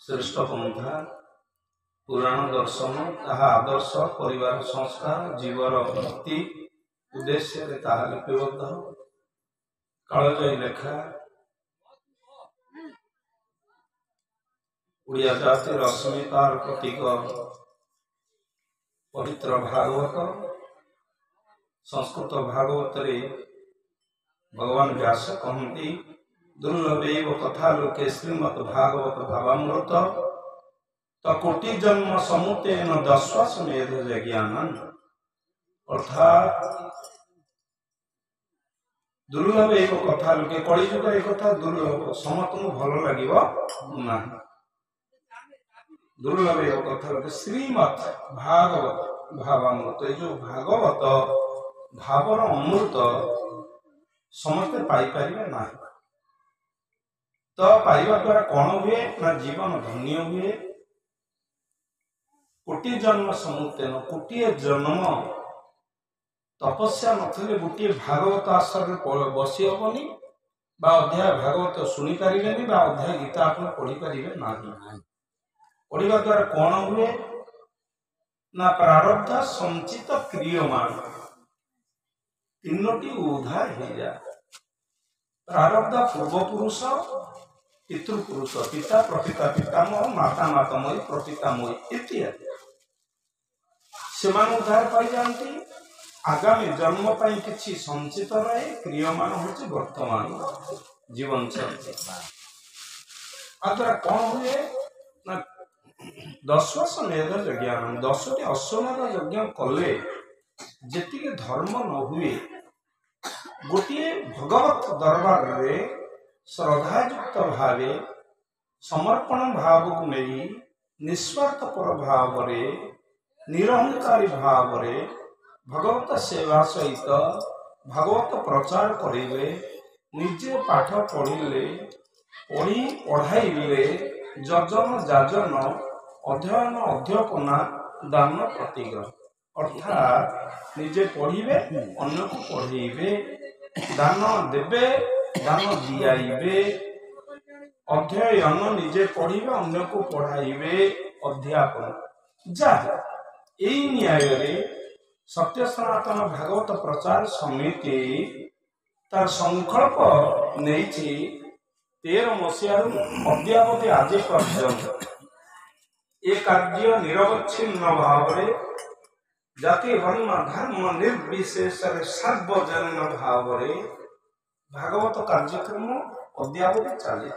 श्रेष्ठ पंथा पुराण दर्शन ताहा आदर्श परिवार संस्कार जीवर मुक्ति उद्देश्य लिपिबद्ध कालजयी लेखा उड़िया जातिर अस्मितार प्रतीक पवित्र भागवत संस्कृत भागवत रे भगवान व्यास कहती दुर्लभैव कथा लोके श्रीमद् भागवत भावामृत तकोटि जन्म समुतेन दस्वाश्वमेध ज्ञानम् अर्थात दुर्लभैव कथा लोके कलिजुग ए कथा दुर्लभ समस्त भल लागिबो नाही दुर्लभैव कथा लोके श्रीमद् भागवत भावामृत जो भागवत भावर अमृत समस्त पाई परिबे नाही तो पाइबा द्वारा कौन हुए ना जीवन धन्य हुए कोटि जन्म समुत्तेन कोटिए जन्म तपस्या नथिले गोटे भागवत आश्रय बसी हेबनी बा अध्याय भागवत शुणी पारिबेनी बा अध्याय गीता आपण पढ़ी पारिबे नाही पढ़िबा द्वारा कौन हुए ना प्रारब्ध संचित क्रियमान तीनोटी उद्धार हो जाए प्रारब्ध पूर्वपुरुष पितृपुरुष पिता प्रपिता पितामह माता मातामयी प्रपितामयी इत्यादि से उद्धार पाई जाती आगामी जन्म पाई किछि संचित रहे क्रियमान होछि वर्तमान जीवन चलते आद्रा कौन हुए ना दस्वाश्वमेध यज्ञ 10टी अश्वमेध यज्ञ कले जेतिके धर्म न हुए गोटे भगवत दरबार रे श्रद्धायुक्त भावे समर्पण भाव को नहीं निस्वार्थपर भाव रे निरहंकारी भाव रे भगवत सेवा सहित भगवत प्रचार करेंगे निजे पाठ पढ़िले पढ़ाइले जजन जाजन अध्ययन अध्यापना दान प्रतिग्रह अर्थात निजे पढ़िबे अन्य को पढ़ेबे दान देबे दान दियाइबे अध्ययन निजे पढ़िबे अन्य को पढ़ाइबे अध्यापन जा एई न्याय रे सत्य सनातन भागवत प्रचार समिति तार संकल्प नेइछि 13 मसिया अद्यावधि आज पर्यंत ए कार्य निरवच्छिन्न भाव रे जाति वर्ण धर्म निर्विशेष सार्वजनीन भाव रे भागवत कार्यक्रम अद्यावधि चली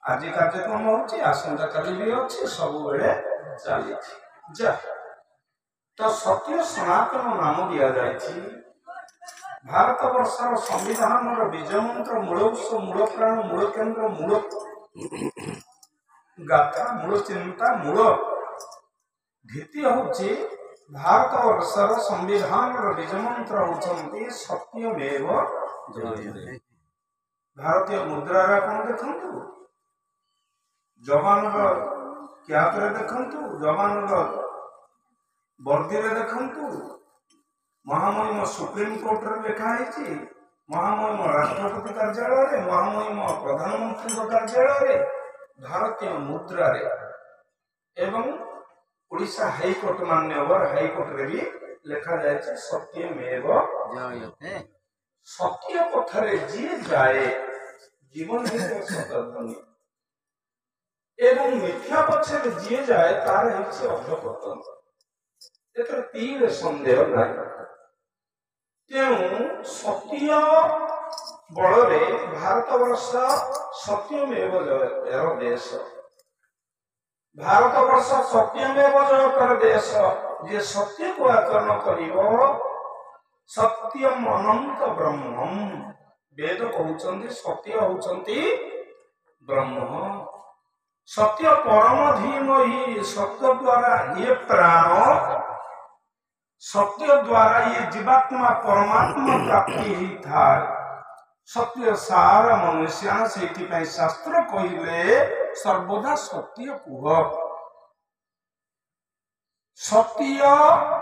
आज कार्यक्रम होची आसंता काली भी अछि सब बेले चली जा तो सत्य सनातन नाम दिया जायछि भारत वर्षर संविधान रो बीज मंत्र मूल उत्स मूल प्राण मूल केंद्र मूल गाथा मूल चिंता मूल भीति होची भारत वर्षर संविधान रो बीज मंत्र होचंती सत्यमेव जयते भारतीय मुद्रा रा कोन देखंतु जवान रो क्या करे देखंतु जवान रो वर्दी रे देखंतु महामहिम सुप्रीम कोर्ट रे लिखा है महामहिम राष्ट्रपति कार्यालय रे महामहिम प्रधानमंत्री कार्यालय रे भारतीय मुद्रा रे एवं ओडिशा हाईकोर्ट मान्यवर हाईकोर्ट रे भी लिखा जाए सत्यमेव जयते सत्य पथरे जी जाए जीवन है सतध्वनि एवं मिथ्या पथरे जी जाए तार है अधपतन एतर तीर संदेह नहीं तेणु सत्य बल रे भारत वर्ष सत्यमेव जयते देश भारत वर्ष सत्यमेव जयते देश जे सत्य को आचरण करिवो सत्यम अनंत ब्रह्मम वेद कहउचंती सत्य होउचंती ब्रह्म सत्य परम धीमहि सत्य द्वारा ये प्राण सत्य द्वारा ये जीवात्मा परमात्मा प्राप्ति ही था सत्य सारा मनुष्य से शास्त्र कहले सर्वदा सत्य कुह सत्य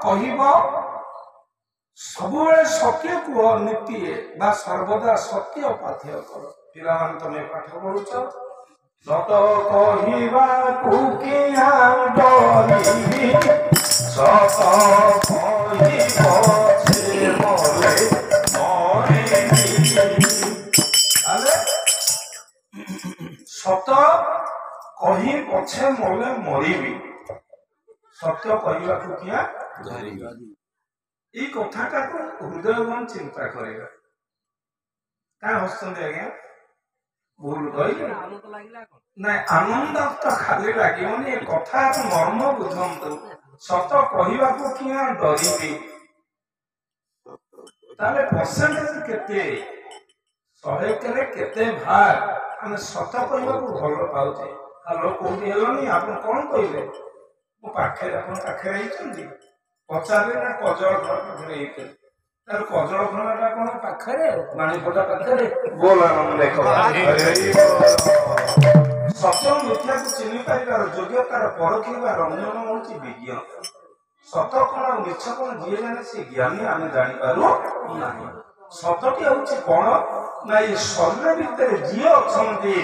कहब सबुबले सत्य कुह नीति बा सर्वदा सत्य पाथ्य कर ପିଲାମାନେ ତମେ ପାଠ ପଢୁଛ ସତ କହିବାକୁ କିଆ ଡରିବି ସତ କହି ପଛେ ମଲେ ମରିବି ତାହେଲେ ସତ କହି ପଛେ ମଲେ ମରିବି ସତ୍ୟ କହିବାକୁ କିଆ এই কথাটাକୁ ହୃଦୟବାନ ଚିନ୍ତା କରିବା କାଁ ହସୁଛନ୍ତି ଆଜ୍ଞା ଭୁଲ କହିଲେ ନାଇଁ ଆନନ୍ଦ ତ ଖାଲି ଲାଗିବନି ଏ କଥାର ମର୍ମ ବୁଝନ୍ତୁ ସତ କହିବାକୁ କିଆ ଡରିବି ତାହେଲେ ପରସେଣ୍ଟେଜ କେତେ 100 କେତେ ଭାଗ ଆମେ ସତ କହିବାକୁ ଭଲ ପାଉଛେ ହ୍ୟାଲୋ କୋଉଠି ହେଲନି ଆପଣ କଣ କହିଲେ ମୋ ପାଖରେ ଆପଣ ପାଖରେ ହେଇଛନ୍ତି ପଚାରିଲେ ନା କଜଳ ଘର ପାଖରେ ହେଇଥିଲେ ତାର କଜଳ ଘରଟା କଣ ପାଖରେ ମାଣିପଦା ପାଖରେ ସତ୍ୟ ମିଥ୍ୟାକୁ ଚିହ୍ନି ପାରିବାର ଯୋଗ୍ୟତାର ପରଖିବାର ଅନ୍ୟତମ ହଉଛି ବିଜ୍ଞାନ ସତ କଣ ଆଉ ମିଛ କଣ ଯିଏ ଜାଣେ ସେ ଜ୍ଞାନୀ ଆମେ ଜାଣିପାରୁ ନାହିଁ ସତଟି ହଉଛି କଣ ନା ଏ ଶରୀର ଭିତରେ ଯିଏ ଅଛନ୍ତି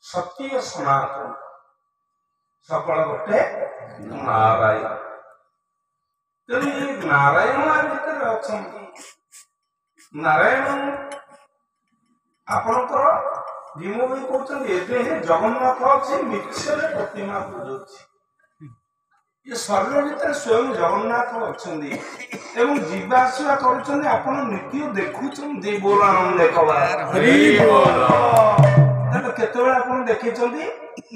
ସତ୍ୟ ସନାତନ ସକଳ ଗୋଟେ ନାରାୟଣ ତେଣୁ ଏ ନାରାୟଣ ଭିତରେ ଅଛନ୍ତି ନାରାୟଣ ଆପଣଙ୍କର ଭୀମ ଭାଇ କହୁଛନ୍ତି ଏବେ ଜଗନ୍ନାଥ ଅଛି ମିଛରେ ପ୍ରତିମା ପୂଜୁଛି ଏ ଶରୀର ଭିତରେ ସ୍ୱୟଂ ଜଗନ୍ନାଥ ଅଛନ୍ତି ଏବଂ ଯିବା ଆସିବା କରୁଛନ୍ତି ଆପଣ ନିତ୍ୟ ଦେଖୁଛନ୍ତି ବୋଲ ଆନନ୍ଦ ତାହେଲେ କେତେବେଳେ ଆପଣ ଦେଖିଛନ୍ତି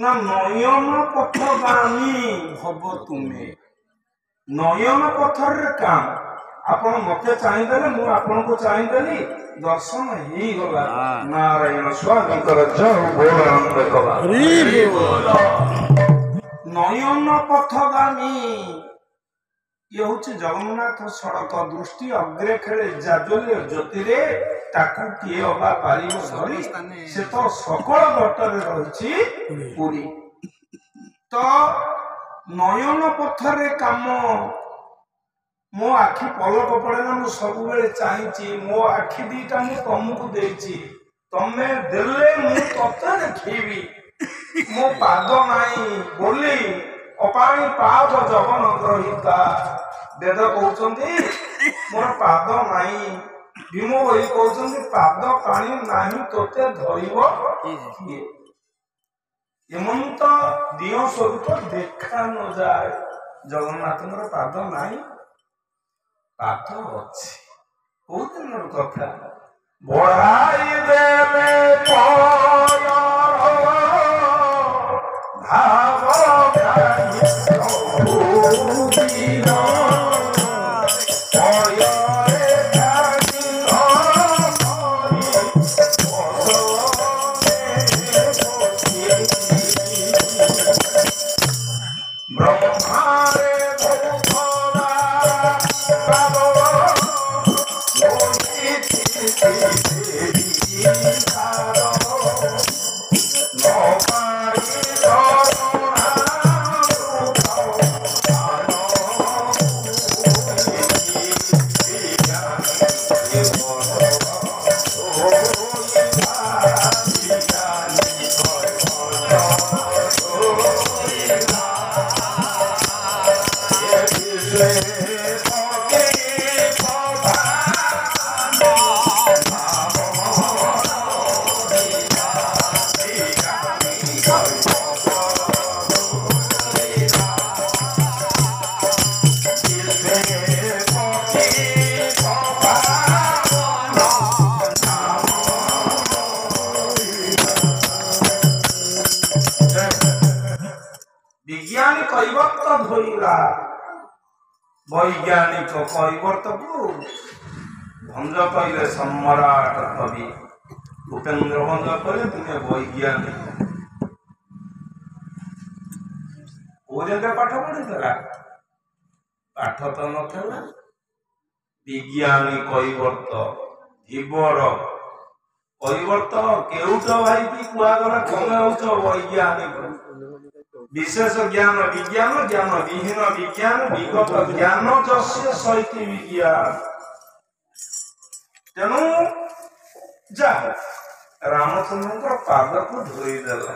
ନା ନୟନ ପଥଗାମୀ ହବ ତୁମେ ନୟନ ପଥରରେ କାମ ଆପଣ ମତେ ଚାହିଁଦେଲେ ମୁଁ ଆପଣଙ୍କୁ ଚାହିଁଦେଲି ଦର୍ଶନ ହେଇଗଲା ନାରାୟଣ ସ୍ୱାମୀଙ୍କର ନୟନ ପଥଗାମୀ ଇଏ ହଉଛି ଜଗନ୍ନାଥ ସଡ଼କ ଦୃଷ୍ଟି ଅଗ୍ରେ ଖେଳେ ଜାଜଲ୍ୟ ଜ୍ୟୋତିରେ ତାକୁ କିଏ ଅବା ପାରିବ ଧରି ସେ ତ ସକଳ ଘଟରେ ରହିଛି ପୁରୀ ତ ନୟନ ପଥରେ କାମ ମୋ ଆଖି ପଲକ ପଡେ ନା ମୁଁ ସବୁବେଳେ ଚାହିଁଛି ମୋ ଆଖି ଦିଟା ମୁଁ ତମକୁ ଦେଇଛି ତମେ ଦେଲେ ମୁଁ ତତେ ଦେଖିବି ମୋ ପାଦ ନାହିଁ ବୋଲି ଅପାଣି ପାଦ ଜଗନ ଗ୍ରହିତା ବେଦ କହୁଛନ୍ତି ମୋର ପାଦ ନାହିଁ ଭୀମ ଭାଇ କହୁଛନ୍ତି ପାଦ ପାଣି ନାହିଁ ତୋତେ ଧରିବ କିଏ ଏମନ୍ତ ଦିଅ ସ୍ୱରୂପ ଦେଖା ନଯାଏ ଜଗନ୍ନାଥଙ୍କର ପାଦ ନାହିଁ ପାଦ ଅଛି କୋଉ ଦିନର କଥା ବଢାଇ ଦେଲେ ବିଜ୍ଞାନୀ କୈବର୍ତ୍ତ ଧୋଇଲା ବୈଜ୍ଞାନିକ କୈବର୍ତ୍ତକୁ ଭଞ୍ଜ କହିଲେ ସମ୍ରାଟ କବି ଉପେନ୍ଦ୍ର ଭଞ୍ଜ କହିଲେ ତୁମେ ବୈଜ୍ଞାନିକ କୋଉ ଜାଗା ପାଠ ପଢିଥିଲା ପାଠ ତ ନଥିଲା ବିଜ୍ଞାନୀ କୈବର୍ତ୍ତ ଧୀବର କୈବର୍ତ୍ତ କେଉଟ ଭାଇ କି କୁହାଗଲା ତମେ ହଉଛ ବୈଜ୍ଞାନିକ विशेष ज्ञान विज्ञान ज्ञान विहीन विज्ञान विगत ज्ञान जस्य सहित विज्ञान तेणु जा रामचंद्र पाद को धोईदेला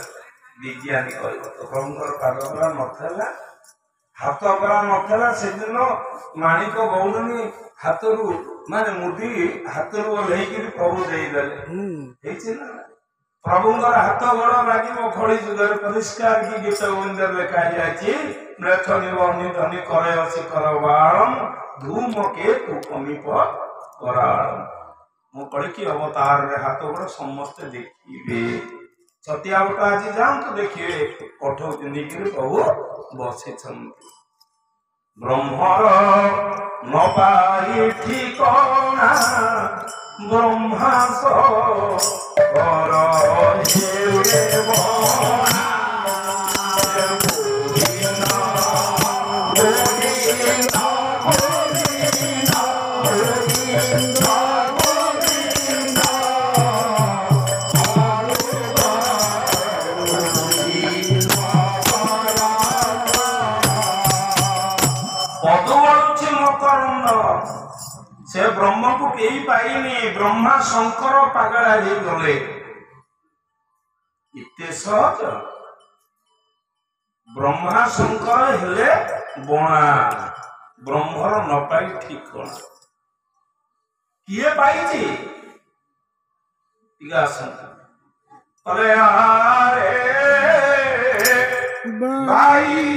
विज्ञानी कह प्रभुଙ୍କର पाद परा नथला हाथ परा नथला से दिन माणिक गौरनी हाथरू माने मुदी हाथरू ओल्हेकि प्रभु देदेले प्रभुଙ୍କର हाथ गोड़ लगे खड़ी जुगर परिष्कार की गीत गोविंद लिखा जाए मृथनी बनी धनी करे शिखर बाणम धूम के तू कमीप कराम मु पढ़ी अवतार रे हाथ गोड़ समस्ते देखिए छतिया बटा आज जाऊँ देखिए कठौ निकरी प्रभु बसी ब्रह्मर न पाई ठिकाना ब्रह्मास से ब्रह्म को कई पाइनी ब्रह्मा शंकर पागला ही गले इतने सहज ब्रह्मा शंकर हेले बणा ब्रह्मर न पाई ठिकाना किए पाई अरे आरे भाई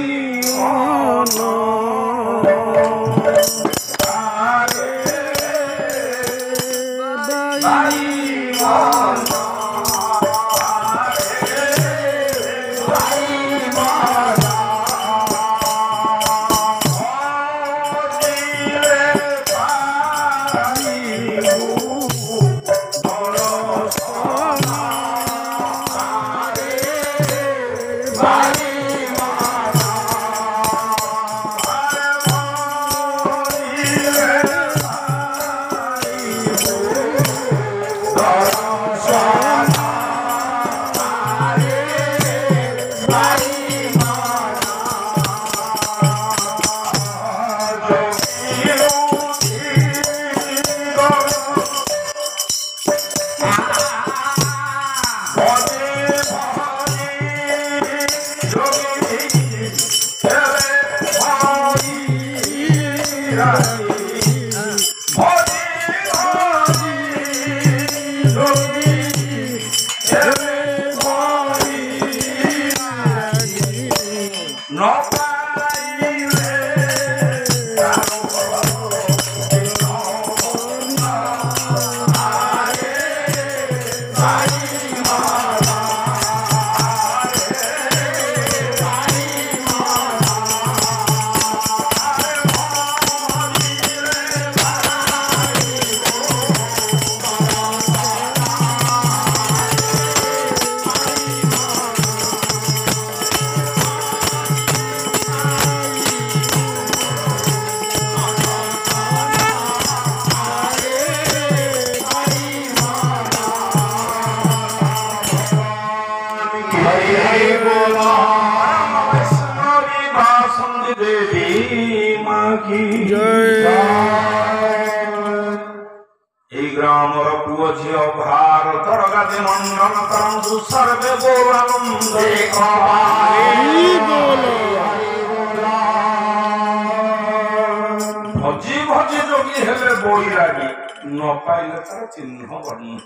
चिन्ह वर्ण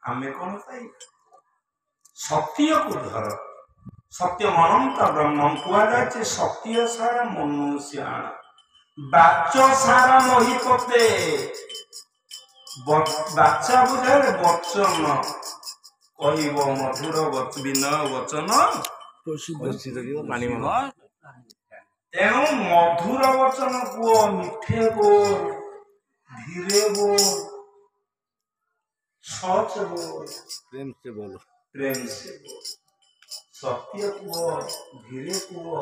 आमे कौन पाई सत्य को धर सत्य अनंत ब्रह्म कुआ जाए सत्य सारा मनुष्य बाच सारा नही पते बाचा बुझे वचन कह मधुर विनय वचन तेणु मधुर वचन कुओ मिठे बोल धीरे बोल सच बोल प्रेम से बोल सत्य कुह धीरे कुह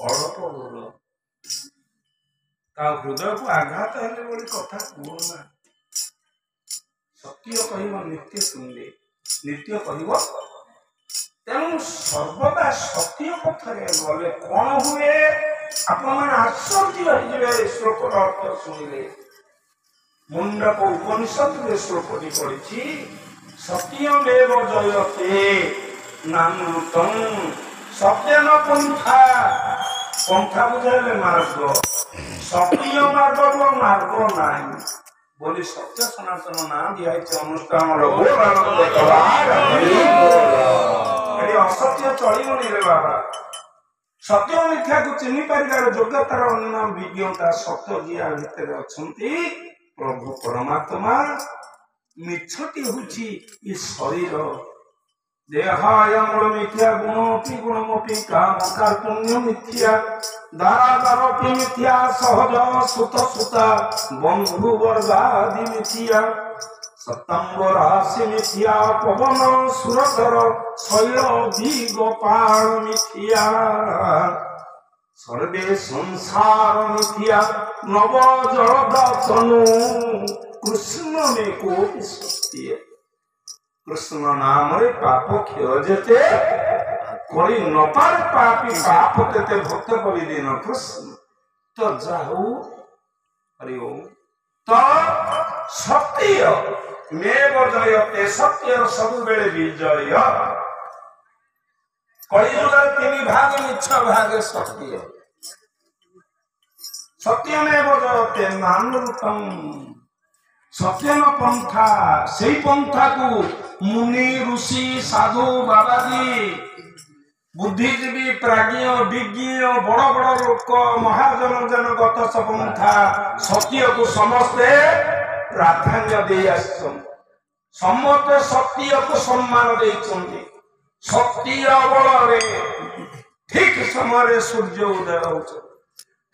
अड़प बोल का हृदय को आघात हेले बोली कथा कुह ना सत्य कह नित्य सुनले नित्य कह तेणु सर्वदा सत्य पथरे गले कौन हुए आपण आश्चर्य हो श्लोकर अर्थ शुणिले मुंडक उपनिषद श्लोकटी पड़ी सत्यमेव जयते नामृतम सत्यन पंथा पंथा बुझाइले मार्ग सत्य मार्ग मार्ग नाही बोली सत्य सनातन ना दिया अनुष्ठान असत्य चलिबनी रे बाबा सत्य मिथ्या को चिन्ह पारिबार योग्यतार अन्य विज्ञता सत्य जिया भितर अछंती प्रभु परमात्मा मिछटी होची ये शरीर देहायमूल मिथ्या गुणोपि गुणमपि काम कार्पुण्य मिथ्या दारादारोपि मिथ्या सहज सुत सुता बंधु वर्गादि मिथ्या सतंबराशि मिथ्या पवन सुरधर शैल दिगपाल मिथ्या सर्वे संसार मिथ्या नव जलदातनु कृष्ण में कोटि सत्य कृष्ण नाम रे पाप क्षय जेते कोई न पार पापी पाप तेते भक्त कवि दिन कृष्ण तो जाऊ हरि ओम तो सत्य मेव जयते सत्य सब बेले विजय कलियुग तीन भाग मिछ भाग सत्य सत्यमेव जयते नानृतम सत्यन पंथा से पंथा को मुनि ऋषि साधु बाबाजी बुद्धिजीवी प्राज्ञ विज्ञ बड़ बड़ लोक महाजन जन गत पंथा सत्य को समस्ते प्राधान्य दे समस्ते सत्य को सम्मान दे सत्य बल ठीक समय सूर्य उदय हो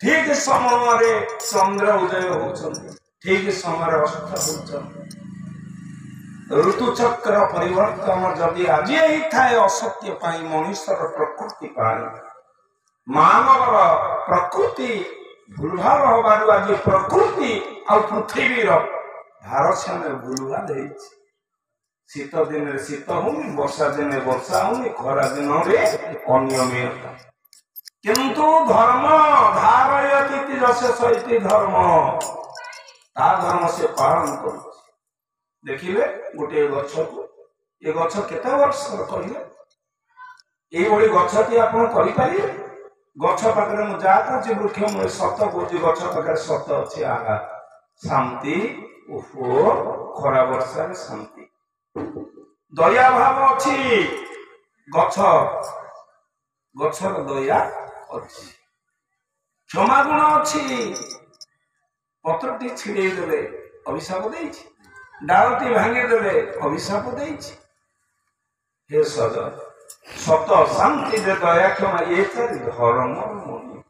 ठीक समय चंद्र उदय हो ठीक समय अस्त हो ऋतुचक्र परिवर्तन जदि आज ही थाए असत्य पाई मनुष्यर प्रकृति पाई मानव प्रकृति भूलभाल हबार आज प्रकृति आ पृथ्वीर भारसाम्य भूलभाल शीत दिन शीत होनी वर्षा दिन वर्षा होनी खरा दिन अनियमित किंतु धर्म धारयति रसेसैति धर्म ता धर्म से पालन कर देखिले गोटे गछ को ये गछ केते वर्ष कहले ए ओली गछटी आपण करि पारिए गछ पाखरे मु जा करछि वृक्ष मु सत कोछि गछ पाखरे सत अछि आगा शांति उफो खरा वर्षा रे शांति दया भाव अछि गछ गछर दया अछि क्षमा गुण अछि पत्रटी छिड़े देले अभिशाप देछि डालती भांगे देले अभिशाप देछि हे सजन सत शांति दे दया क्षमा ये धर्म मणि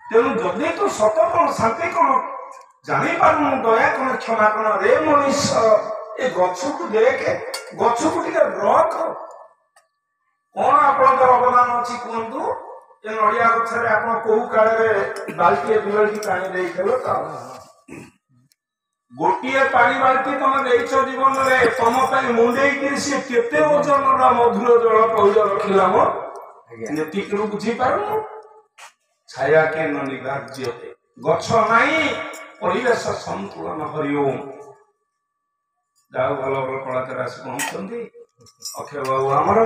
तेणु जदि तो सत कौन शांति कौन जानी पारु दया कौन क्षमा कौन रे मनुष्य ए गछ को देखे गछ को टिके रख कौन आपनकर अवदान अछि कहंतु ए नडिया गछरे आपन कोउ काळे बाल्टी दुलटी पानी देइथलो त गोटिए पानी बाल्टी तुम देइछो जीवन रे तुम पई मुंडेई कि से केते ओजन रा मधुर जल पौज रखिला मो नेतिक रु बुझी पारु छाया के न निगाज्यते गछ नाही परिवेश संतुलन हरिओम जाओ भलो भलो कलाकार आस पहुंचंदी अक्षय बाबू आमर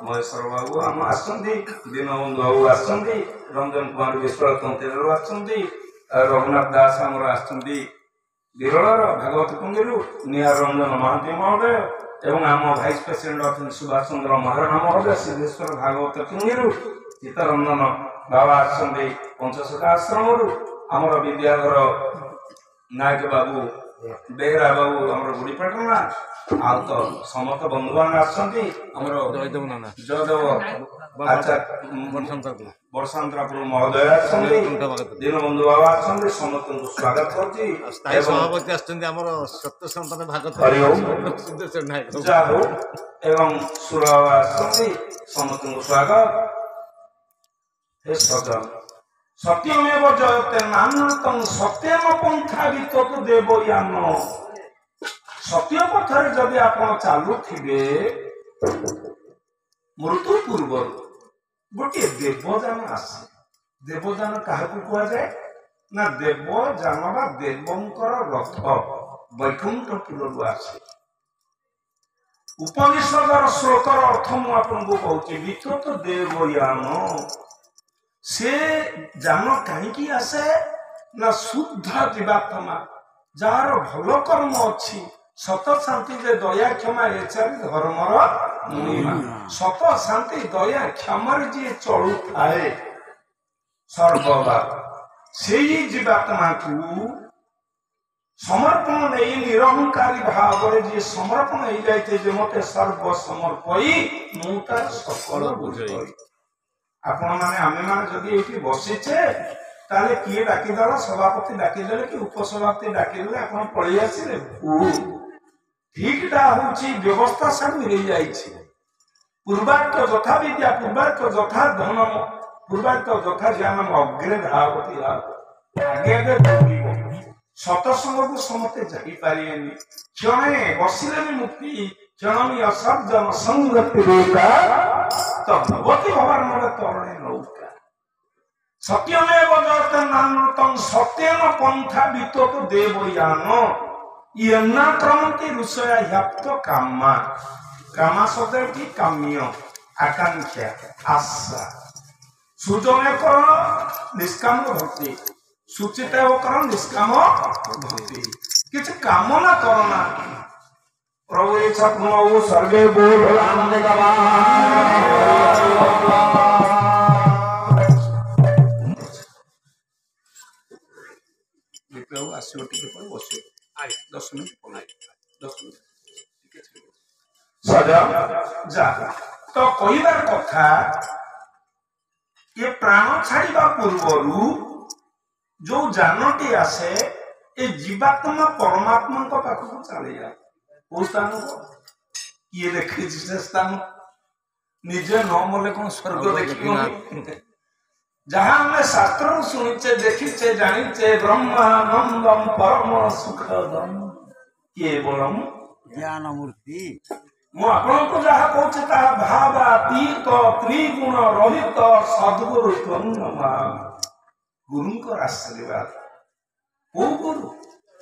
महेश्वर बाबू आम आसंदी दीनबंधु बाबू आसंदी रंजन कुमार विश्वास तंतेर आसंदी रघुनाथ दास आमर आसंदी विरलर भागवत कुंगीरु निहार रंजन महांती महोदय एवं आम भाइस प्रेसिडेंट अच्छा सुभाष चंद्र महाराणा महोदय सिद्धेश्वर भागवत कुंगीरु चित्तरंजन बाबा आसंदी पंचशखा आश्रम आमर विद्याधर नायक बाबू बेहरा बाबू आमर गुड़ीपाटना आ तो समस्त बंधुबान आसंती आमर जयदेव आचार्य वर्षांतरापुर महोदय आसंती दीनबंधु बाबा आसंती समस्त को स्वागत करछि स्थायी सभापति आसंती आमर सत्य संतान भागवत सिद्धेश्वर नायक जाहो एवं सुरा आसंती समस्त को स्वागत हे सजन सत्यमेव जयते नानृतम सत्यम पंथा वितत देवयान सत्य पथरे जदि आपण चालू थिबे मृत्यु पूर्व गोटे देवजान आसे देवजान काहाकू कुआ जाए ना देवजान बा देवंकर रथ वैकुंठपुर आसे उपनिषदर श्लोकर अर्थ मु आपको कहूँ विकृत देवयान से जान कहीं आसे ना शुद्ध जीवात्मा जार भल कर्म अच्छी सत शांति जे दया क्षमा ए चारि धर्मर महिमा सत शांति दया क्षमार जी चलु थाए सर्वदा से जीवात्मा को समर्पण नहीं निरहंकारी भाव जी समर्पण हो जाते जे मते सर्व समर्पई मुता सकल बुझई आपण माने आमे माने जदी एठी बसिचे ताले किए डाकी दला सभापति डाकी देले कि उपसभापति डाकी देले आपण पळी आसिले ठीक टा होची व्यवस्था सब मिल जाई छी पूर्वार्थ यथा विद्या पूर्वार्थ यथा धन पूर्वार्थ यथा ज्ञान अग्रे धावती आगे आगे दौड़िबो सतसंग को समते जाई पारिएनी क्षणे बसिले भी मुक्ति क्षण असर्जन संगति रोका तो भगवती भवन में तरणे नौका सत्यमेव जगन्नाथं सत्येन पंथा वितत देवयान यन्ना क्रमति ऋषया ह्याप्त कामा कामा शब्द की काम्य आकांक्षा आशा सुजने करण निष्काम भक्ति सूचित करण निष्काम भक्ति किछ कामना करना प्रभु इच्छा पुनः सर्वे बोल आनंद गवा विप्लव आसियो टिके पर बसो आय 10 मिनिट पलाई 10 मिनिट सजा जा तो कहिबार कथा ये प्राण छाड़ीबा पूर्वरु जो जानटी आसे ए जीवात्मा परमात्मा को पाखु चले जा ओ स्थान किए देखे से स्थान निजे न मले कोन स्वर्ग देखियो जहां हमने शास्त्र सुनिचे देखिचे जानिचे ब्रह्मानंदम परम सुखदम केवलम ज्ञान मूर्ति मु आपन को जहा कहूचे ता भावातीत त्रिगुण रहित सद्गुरु त्वन्नमा गुरुंकर आशीर्वाद ओ गुरु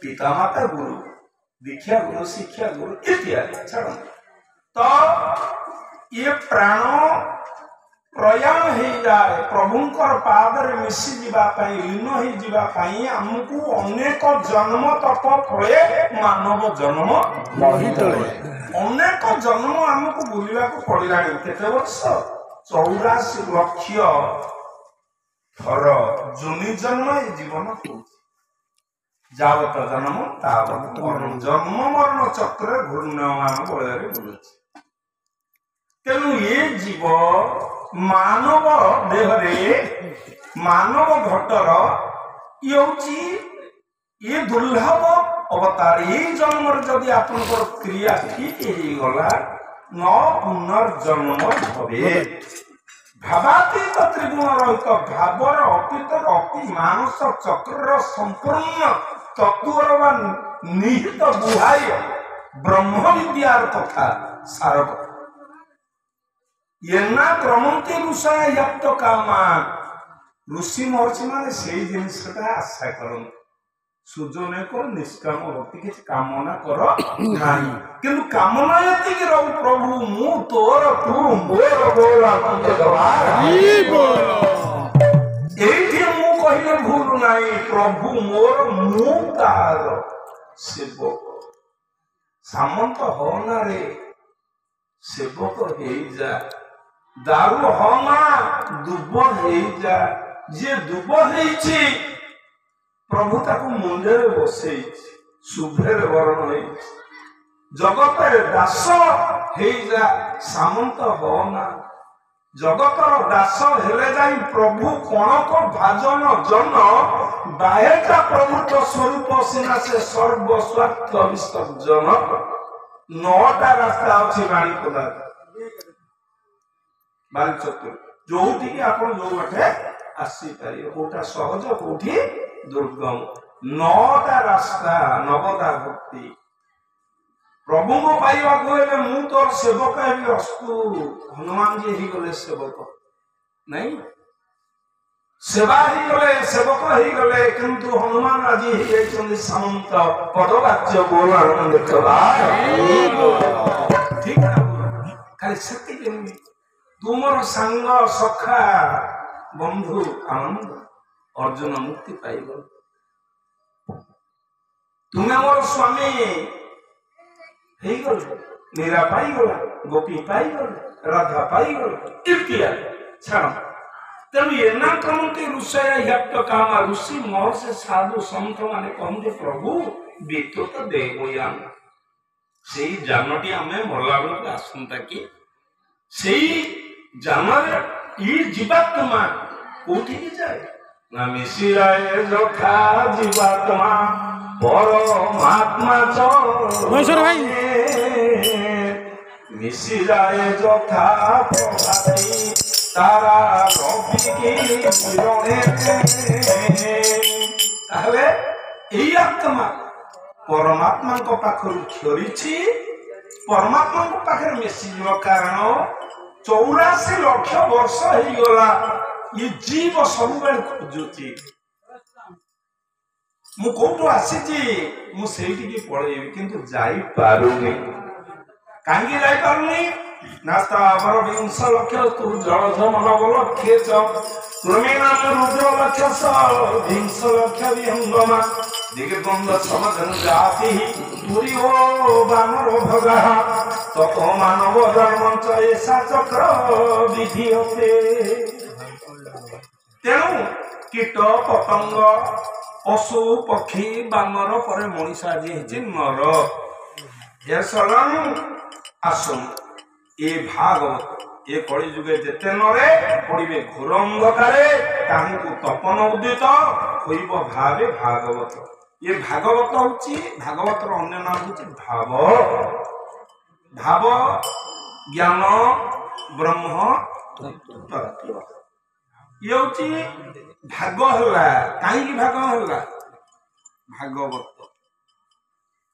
पिता माता गुरु दीक्षा गुरु शिक्षा गुरु इत्यादि छाड़ तो ये प्राण प्रयाण हो जाए प्रभुंकर पादर मिसी जीवा पाई लीन हो जीवा पाई हमको अनेक जन्म तप फले मानव जन्म अनेक जन्म हमको बुलिया को पड़िलानी केते वर्ष 84 लाख थर जुनि जन्म ये जीवन को जावत जन्म तावत मरण जन्म मरण चक्र घूर्णयमान बलरे बुलुछि तेणु ये जीव मानव देहरे मानव घटर ये दुर्लभ अवतार ये जन्म जदि आपन क्रिया ठीक गला न पुनर्जन्म भवे भावातीत त्रिगुण रहित भावर अतीत अति मानस चक्र संपूर्ण तत्वर निहित बुहाय ब्रह्म विद्यार कथा सारक येना क्रमंती ऋषया ह्याप्त कामा ऋषि महर्षि माने सेई जिनिसटा आशा करन सुजने को निष्काम भक्ति किछ कामना कर नाही किंतु कामना यति कि रहु प्रभु मु तोर तू मोर बोल आनंद गवार ई बोल एठी मु कहिले भूल नाही प्रभु मोर मु तार सेवक सामंत हो ना रे सेवक हे जा दारू होना दुब हे जा जे दुब हेछि प्रभु ताकू मुंडे बसे शुभ्रेर वर्ण हो जगत दास हे जा सामंत होना जगतर दास हेले जाई प्रभु कणक भाजन जन बाहेटा प्रभुत्व स्वरूप सिना से सर्व स्वार्थ विसर्जन 9टा रास्ता अछि बाणी पदा बाल चतुर जोठी कि आपण जो बाटे आसी पारियो कोटा सहज कोठी दुर्गम 9टा रास्ता नवदा भक्ति प्रभु को पाइबा को मु तोर सेवक हेबी अस्तु हनुमान जी ही गले सेवक नहीं सेवा ही गले सेवक ही गले किंतु हनुमान आज ही जाइछन सामंत पदवाच्य बोल आनंद कला ठीक है खाली सेतिके नुहे तुमर सांग सखा बंधु आनंद अर्जुन मुक्ति पाइब तुम्हें मोर स्वामी मीरा पाइगला गोपी पाइगल राधा पाइगल इत्यादि छाड़ तेणु एना कमते ऋषय ह्यक्त काम ऋषि महर्षि साधु संत माने कहते प्रभु विद्युत देवयान से जानटी आम मरला बेलू आसंता कि से जान जीवात्मा कौटी जाए ना मिशी जाए जोखा जीवात्मा परमात्मा भाई मिशी जाए जोखा प्रभाती तारा रवि की किरणे ताहले एई आत्मा परमात्मा को पाखरु छरिछि परमात्मा को पाखर मिशी जो कारण 84 लाख वर्ष हो गला ये जीव सब बेल खोजुछि मु कोठो आसीछि मु सेठी की पळेबी किंतु जाई पारुनी कांगी जाई पारुनी नास्ता अमर विंश लक्ष्य तू जलध मनोबल खेच तुमे नाम रुद्र लक्ष्य विंश लक्ष्य विहंगमा दिग्बंध समधन जाति तुरी हो बानर भगा ततो मानव धर्म च ऐसा चक्र विधि होते तेणु कीट पतंग पशु पक्षी बानर पर मनीषा जी हेछि नर ये सलन आसुन ए भागवत ए कली जुगे जेते नरे पड़िबे घोर अंधकारे तांकु तपन उदित होइब भावे भागवत ये भागवत होछि भागवतर अन्य नाम होछि भाव भाव ज्ञान ब्रह्म तत्व ये होछि भाग हला काई भाग हला भागवत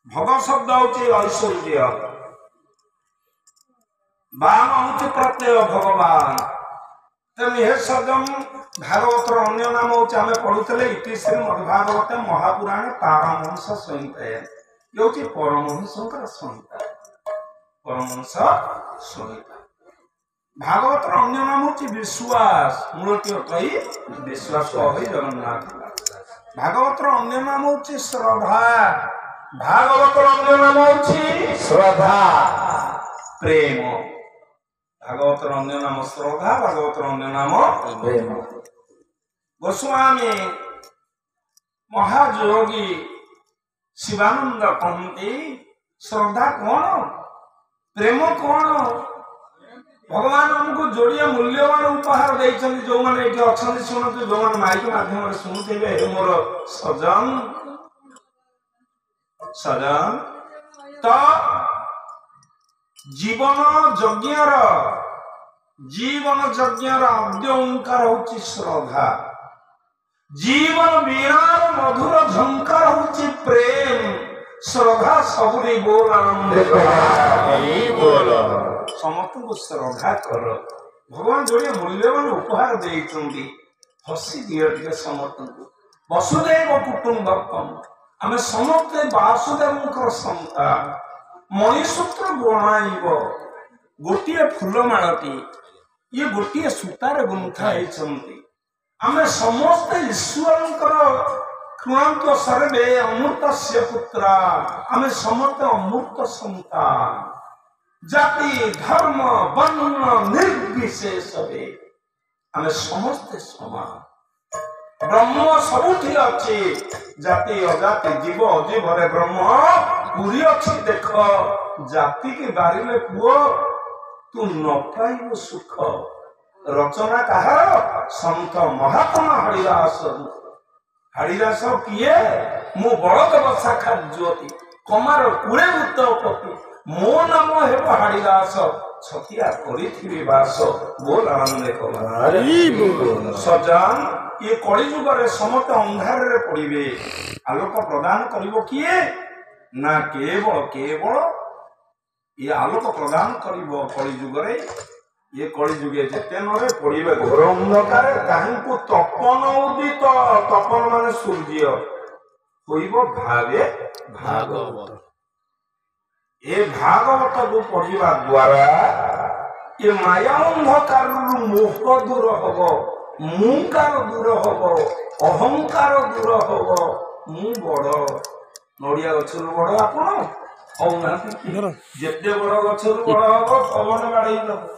भग शब्द होछि ऐश्वर्य बाण होछि प्रत्यय भगवान तेणु हे सजम भागवतर अन्य नाम होछि आमे पढुतले इति श्रीमद्भागवत महापुराण पारमहंस संहिता ये होछि परमहंसकर संहिता परमहंस संहिता भागवतर अन्य नाम होछि विश्वास मूलटी कहि विश्वास कहि जगन्नाथ भागवतर अन्य नाम होछि श्रद्धा भागवतर अन्य नाम होछि श्रद्धा प्रेम भागवतर अन्य नाम श्रद्धा भागवतर अन्य नाम प्रेम गोस्वामी महायोगी शिवानंद कहते श्रद्धा कौन प्रेम कौन भगवान हमको जोड़िया मूल्यवान उपहार देइछन जो माने एठी अछन सुनते जो माने माइक माध्यम रे सुनुतेबे मोर सजन सजन तो जीवन यज्ञर आद्य ओंकार होछि श्रद्धा जीवन वीणार मधुर झंकार होछि प्रेम श्रद्धा सबरी बोल आनंद बोल समस्त को श्रद्धा कर भगवान जोड़े मूल्यवान उपहार देइछन्ती हसी दियो टिके समस्त को वसुदेव कुटुंबकम आमे समस्त वासुदेवकर संतान मणिसूत्र गणाइब गोटे फूलमालटी ये गोटे सूतार गुंथा होती आमे समस्त ईश्वरंकर कृणांत सर्वे अमृतस्य पुत्रा आमे समस्त अमृत संतान जाति धर्म वर्ण निर्विशेष आमे समस्त समान ब्रह्म सबुठी अच्छी जाति अजाति जीव अजीव रे ब्रह्म पूरी अच्छी देख जाति के बारे में पुओ तू न पाइब सुख रचना कहार संत महात्मा हरिदास किए मु बड़देव शाखा ज्योति कमार कूड़े उत्पत्ति मो नाम हेब हरिदास छतिया करी बास बोल आनंद कमार सजान ये कलिजुग समस्त अंधार रे पड़े आलोक प्रदान करिवो किए ना केवल केवल ये आलोक प्रदान करिवो कलिजुग रे ये कलिजुगे जेते नरे पड़िबे घोर अंधकार काहींकु तपन उदित तपन माने सूर्य होइबो भावे भागवत ए भागवत को पढ़िबा द्वारा ये माया अंधकार मोह दूर हब मुंकार दूर हब अहंकार दूर हब मु बड़ नड़िया गछर बड़ आपण जेते बड़ गछर बड़ हब पवन बाड़ई दब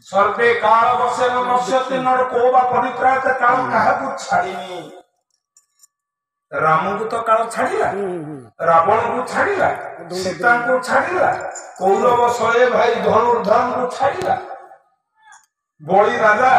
सर्वे काल बसेन नश्यति नर को बा परित्रायत काल काहाकू छाड़िनी राम को तो काल छाड़िला रावण को छाड़िला सीता को छाड़िला कौरव 100 भाई धनुर्धर को छाड़िला बड़ी राजा